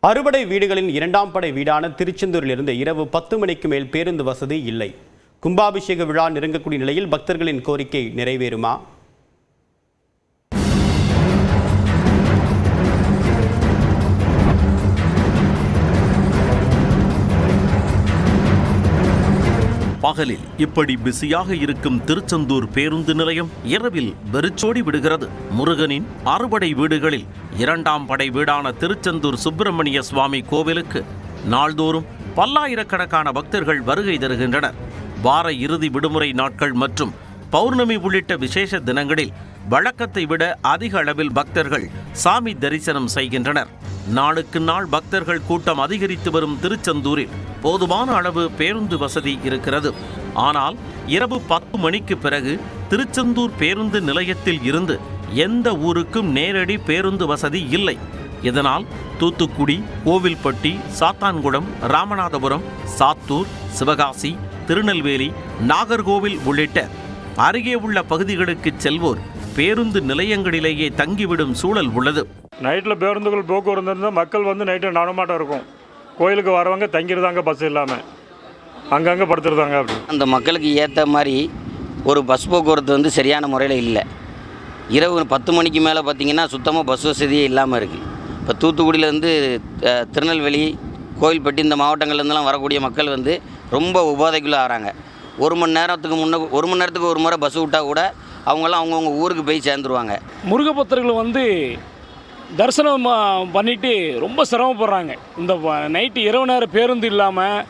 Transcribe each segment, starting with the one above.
அறுபடை வீடுகளின் இரண்டாம் படை வீடான திருச்செந்தூரிலிருந்து இரவு 10 மணிக்கு மேல் பேருந்து வசதி இல்லை. கும்பாபிஷேக விழா நெருங்கக்கூடிய நிலையில் பக்தர்களின் கோரிக்கை நிறைவேறுமா? பகலில் இப்படி பிஸியாக இருக்கும் திருச்செந்தூர் பேருந்து நிலையம் இரவில் வெறிச்சோடி விடுகிறது. முருகனின் அறுபடை வீடுகளில் இரண்டாம் படை வீடான திருச்செந்தூர் சுப்பிரமணிய சுவாமி கோவிலுக்கு நாள்தோறும் பல்லாயிரக்கணக்கான பக்தர்கள் வருகை தருகின்றனர். வார இறுதி விடுமுறை நாட்கள் மற்றும் பௌர்ணமி உள்ளிட்ட விசேஷ தினங்களில் வழக்கத்தை விட அதிக அளவில் பக்தர்கள் சாமி தரிசனம் செய்கின்றனர். நாளுக்கு நாள் பக்தர்கள் கூட்டம் அதிகரித்து வரும் திருச்செந்தூரில் போதுமான அளவு பேருந்து வசதி இருக்கிறது. ஆனால் இரவு 10 மணிக்கு பிறகு திருச்செந்தூர் பேருந்து நிலையத்தில் இருந்து எந்த ஊருக்கும் நேரடி பேருந்து வசதி இல்லை. இதனால் தூத்துக்குடி, கோவில்பட்டி, சாத்தான்குளம், ராமநாதபுரம், சாத்தூர், சிவகாசி, திருநெல்வேலி, நாகர்கோவில் உள்ளிட்ட அருகே உள்ள பகுதிகளுக்கு செல்வோர் பேருந்து நிலையங்களிலேயே தங்கிவிடும் சூழல் உள்ளது. நைட்டில் பேருந்துகள் போக்குவரத்து இருந்தால் மக்கள் நைட்டு நடமாட்டம் இருக்கும். கோயிலுக்கு வரவங்க தங்கிடுதாங்க, பஸ் இல்லாமல் அங்கங்கே படுத்துருதாங்க. அப்படி அந்த மக்களுக்கு ஏற்ற மாதிரி ஒரு பஸ் போக்குவரத்து சரியான முறையில் இல்லை. இரவு 10 மணிக்கு மேலே பார்த்திங்கன்னா சுத்தமாக பஸ் வசதியே இல்லாமல் இருக்குது. இப்போ தூத்துக்குடியிலேருந்து திருநெல்வேலி, கோவில்பட்டி இந்த மாவட்டங்கள்லேருந்துலாம் வரக்கூடிய மக்கள் ரொம்ப உபாதைக்குள்ளே ஆகிறாங்க. 1 மணி நேரத்துக்கு ஒரு முறை பஸ் விட்டால் கூட அவங்களாம் அவங்கவுங்க ஊருக்கு போய் சேர்ந்துருவாங்க. முருகபக்தர்கள் தரிசனம் பண்ணிட்டு ரொம்ப சிரமப்படுறாங்க. இந்த நைட்டு இரவு நேர பேருந்து இல்லாமல்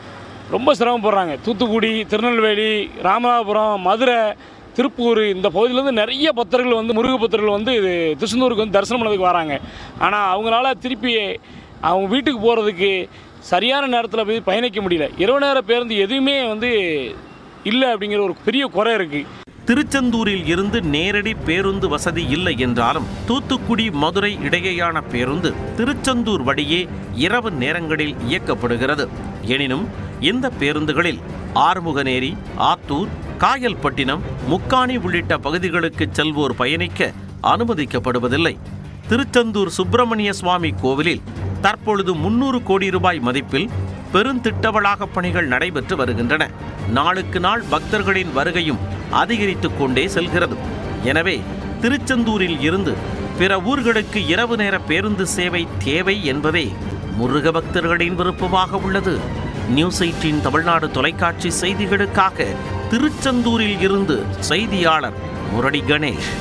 ரொம்ப சிரமப்படுறாங்க. தூத்துக்குடி, திருநெல்வேலி, ராமநாதபுரம், மதுரை, திருப்பூர் இந்த பகுதியிலேருந்து நிறைய பக்தர்கள் முருகபக்தர்கள் திருச்செந்தூருக்கு தரிசனம் பண்ணதுக்கு வராங்க. ஆனால் அவங்களால திருப்பி அவங்க வீட்டுக்கு போகிறதுக்கு சரியான நேரத்தில் போய் பயணிக்க முடியல. இரவு நேர பேருந்து எதுவுமே இல்லை அப்படிங்கிற ஒரு பெரிய குறை இருக்குது. திருச்செந்தூரில் இருந்து நேரடி பேருந்து வசதி இல்லை என்றாலும் தூத்துக்குடி, மதுரை இடையேயான பேருந்து திருச்செந்தூர் வழியே இரவு நேரங்களில் இயக்கப்படுகிறது. எனினும் இந்த பேருந்துகளில் ஆறுமுகநேரி, ஆத்தூர், காயல்பட்டினம், முக்காணி உள்ளிட்ட பகுதிகளுக்கு செல்வோர் பயணிக்க அனுமதிக்கப்படுவதில்லை. திருச்செந்தூர் சுப்பிரமணிய சுவாமி கோவிலில் தற்பொழுது 300 கோடி ரூபாய் மதிப்பில் பெருந்திட்ட வளாக பணிகள் நடைபெற்று வருகின்றன. நாளுக்கு நாள் பக்தர்களின் வருகையும் அதிகரித்து கொண்டே செல்கிறது. எனவே திருச்செந்தூரில் இருந்து பிற ஊர்களுக்கு இரவு நேர பேருந்து சேவை தேவை என்பதே முருக பக்தர்களின் விருப்பமாக உள்ளது. நியூஸ் 18 தமிழ்நாடு தொலைக்காட்சி செய்திகளுக்காக திருச்செந்தூரில் இருந்து செய்தியாளர் முரளி கணேஷ்.